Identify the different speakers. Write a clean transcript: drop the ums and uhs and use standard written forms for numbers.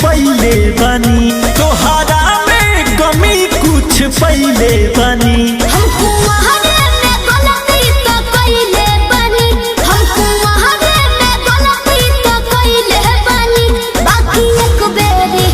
Speaker 1: पहले बनी, तोहरा में कमी कुछ पहले बनी।
Speaker 2: हमको वहारे में गलती तो कइले बनी, हमको वहारे में गलती तो कइले बनी। बाकी एक बेरी